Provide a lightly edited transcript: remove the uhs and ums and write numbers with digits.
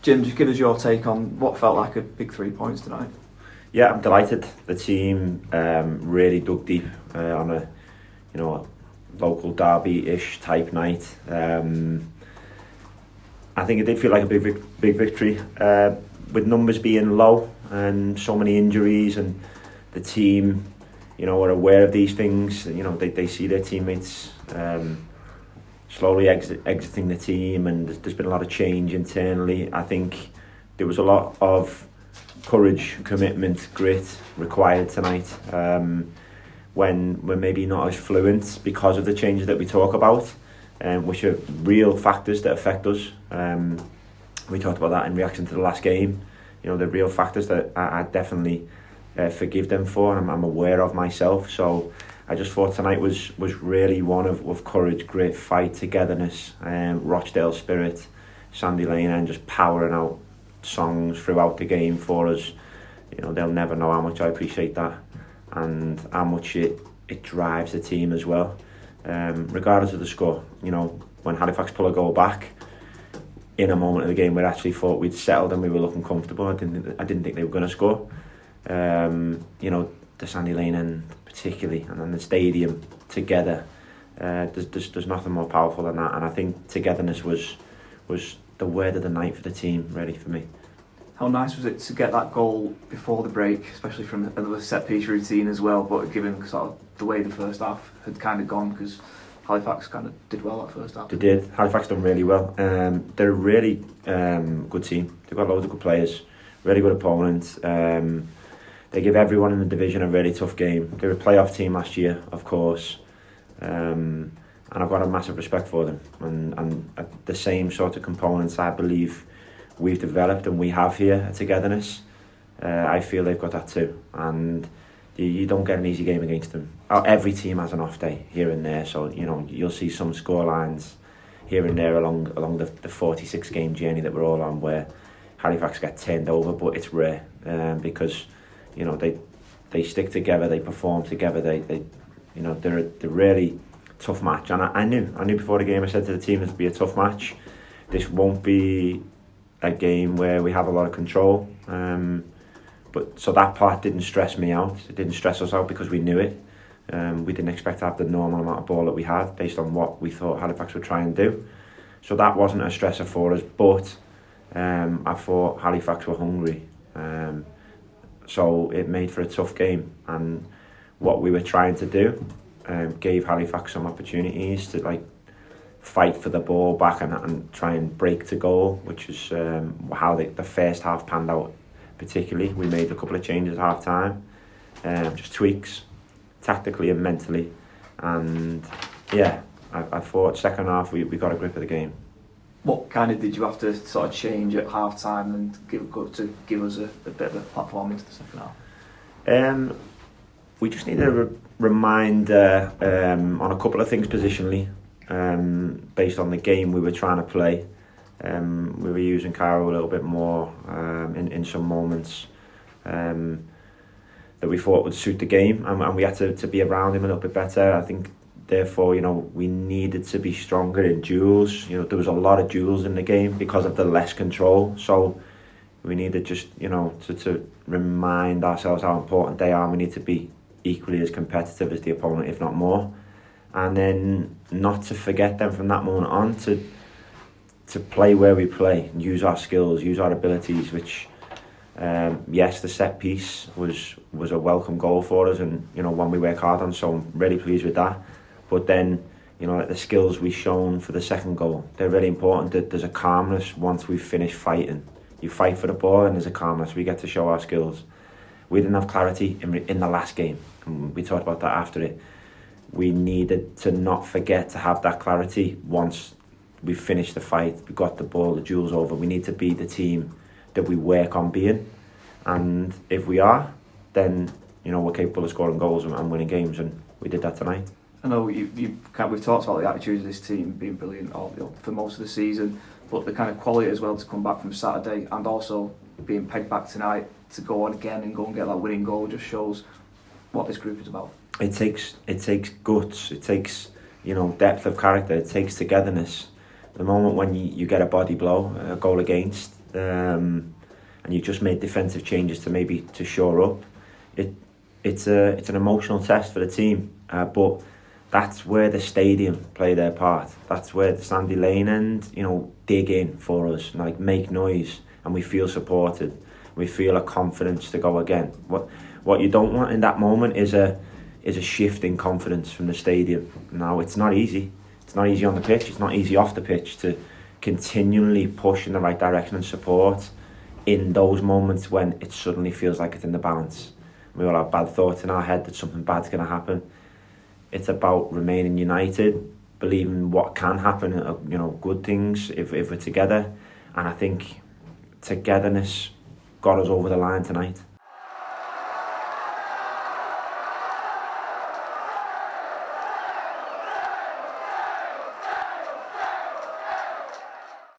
Jim, just give us your take on what felt like a big 3 points tonight. Yeah, I'm delighted. The team really dug deep on a local derby-ish type night. I think it did feel like a big victory with numbers being low and so many injuries, and the team, are aware of these things. They see their teammates slowly exiting the team, and there's been a lot of change internally. I think there was a lot of courage, commitment, grit required tonight. When we're maybe not as fluent because of the changes that we talk about, which are real factors that affect us. We talked about that in reaction to the last game. The real factors that I definitely forgive them for, and I'm aware of myself. So I just thought tonight was really one of courage, grit, fight, togetherness, Rochdale spirit, Sandy Lane, and just powering out songs throughout the game for us. They'll never know how much I appreciate that, and how much it drives the team as well. Regardless of the score, when Halifax pull a goal back in a moment of the game, we actually thought we'd settled and we were looking comfortable. I didn't think they were going to score. The Sandy Lane end particularly, and then the stadium together. There's nothing more powerful than that, and I think togetherness was the word of the night for the team, really, for me. How nice was it to get that goal before the break, especially from another set-piece routine as well, but given sort of the way the first half had kind of gone, because Halifax kind of did well that first half. They did. Halifax done really well. They're a really good team. They've got loads of good players, really good opponents. They give everyone in the division a really tough game. They were a playoff team last year, of course. And I've got a massive respect for them. And the same sort of components I believe we've developed and we have here at Togetherness, I feel they've got that too. And you don't get an easy game against them. Every team has an off day here and there, so you'll see some score lines here and there along the 46 game journey that we're all on, where Halifax get turned over, but it's rare because they stick together, they perform together, they're a really tough match. And I knew before the game, I said to the team, it'll be a tough match. This won't be a game where we have a lot of control. But so that part didn't stress me out. It didn't stress us out because we knew it. We didn't expect to have the normal amount of ball that we had based on what we thought Halifax would try and do. So that wasn't a stressor for us, but I thought Halifax were hungry. So it made for a tough game, and what we were trying to do gave Halifax some opportunities to fight for the ball back and try and break to goal, which is how the first half panned out. Particularly, we made a couple of changes at half time, just tweaks, tactically and mentally, and I thought second half we got a grip of the game. What kind of did you have to sort of change at half time and give us a bit of a platform into the second half? We just needed a reminder on a couple of things positionally, based on the game we were trying to play. We were using Cairo a little bit more in some moments that we thought would suit the game, and we had to be around him a little bit better. I think therefore we needed to be stronger in duels. There was a lot of duels in the game because of the less control, so we needed just to remind ourselves how important they are. We need to be equally as competitive as the opponent, if not more, and then not to forget them from that moment on, to play where we play, use our skills, use our abilities, which yes, the set piece was a welcome goal for us, and one we work hard on, so I'm really pleased with that. But then the skills we've shown for the second goal, they're really important. That there's a calmness once we've finished fighting. You fight for the ball and there's a calmness. We get to show our skills. We didn't have clarity in the last game, and we talked about that after it. We needed to not forget to have that clarity once we finished the fight, we got the ball, the duel's over. We need to be the team that we work on being, and if we are, then we're capable of scoring goals and winning games, and we did that tonight. I know we've talked about the attitude of this team being brilliant for most of the season, but the kind of quality as well to come back from Saturday and also being pegged back tonight to go on again and go and get that winning goal just shows what this group is about. It takes guts. It takes depth of character. It takes togetherness. The moment when you get a body blow, a goal against, and you've just made defensive changes to shore up, it's an emotional test for the team. But that's where the stadium play their part. That's where the Sandy Lane end, dig in for us, like make noise, and we feel supported. We feel a confidence to go again. What you don't want in that moment is a shift in confidence from the stadium. Now, it's not easy. It's not easy on the pitch. It's not easy off the pitch to continually push in the right direction and support in those moments when it suddenly feels like it's in the balance. We all have bad thoughts in our head that something bad's going to happen. It's about remaining united, believing what can happen, good things if we're together. And I think togetherness got us over the line tonight.